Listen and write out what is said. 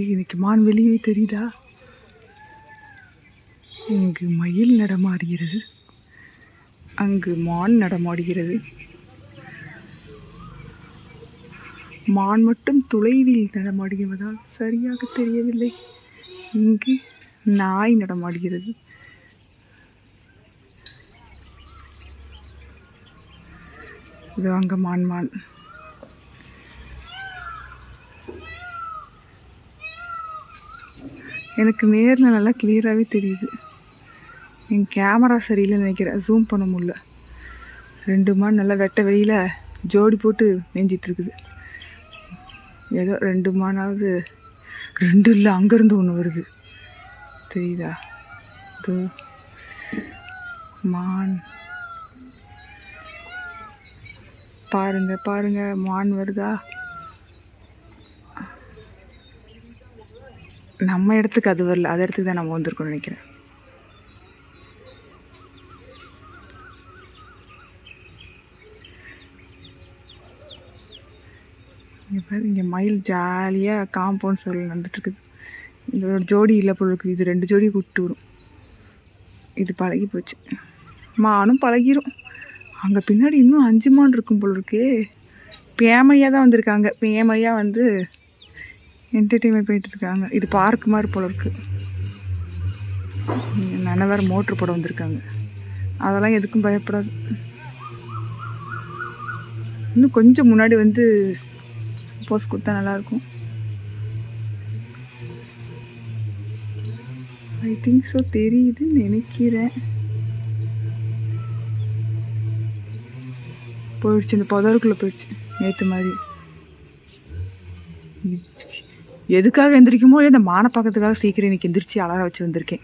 இன்னைக்கு மான் வெளியே தெரியுதா? இங்கு மயில் நடமாடுகிறது, அங்கு மான் நடமாடுகிறது. மான் மட்டும் தொலைவில் நடமாடுவதால் சரியாக தெரியவில்லை. இங்கு நாய் நடமாடுகிறது. இது அங்கே மான். எனக்கு நேரில் நல்லா கிளியராகவே தெரியுது. என் கேமரா சரியில்லைன்னு நினைக்கிறேன், ஜூம் பண்ண முடியல. 2 மான் நல்லா வெட்ட வெளியில் ஜோடி போட்டு மேய்ஞ்சிட்ருக்குது. ஏதோ 2 மானாவது, 2 இல்லை, அங்கேருந்து ஒன்று வருது தெரியுதா? இது மான். பாருங்க மான் வருதா? நம்ம இடத்துக்கு அது வரல, அது இடத்துக்கு தான் நம்ம வந்திருக்கோம்னு நினைக்கிறேன். இங்கே பாரு, இங்கே மயில் ஜாலியாக காம்பவுண்ட் சைடில் நடந்துட்டுருக்குது. இதோட ஜோடி இல்லை போல இருக்குது. இது 2 ஜோடி கூப்பிட்டு வரும். இது பழகி போச்சு. மானும் பழகிரும். அங்கே பின்னாடி இன்னும் 5 மான் இருக்கும் போல இருக்கே. பேமலியாக தான் வந்திருக்காங்க. பேமலியாக வந்து என்டர்டெயின்மெண்ட் பண்ணிட்டுருக்காங்க. இது பார்க் மாதிரி போல இருக்குது. நான் வேறு மோட்ரு போட வந்திருக்காங்க. அதெல்லாம் எதுக்கும் பயப்படாது. இன்னும் கொஞ்சம் முன்னாடி வந்து போஸ் கொடுத்தா நல்லாயிருக்கும். ஐ திங்க் ஸோ, தெரியுதுன்னு நினைக்கிறேன். போயிடுச்சு, இந்த புதருக்குள்ளே போயிடுச்சு நேற்று மாதிரி. எதுக்காக எந்திரிக்குமோ இந்த மானை பார்க்கறதுக்காக சீக்கிரம் இன்னைக்கு எந்திரிச்சு அலாரம் வச்சு வந்திருக்கேன்.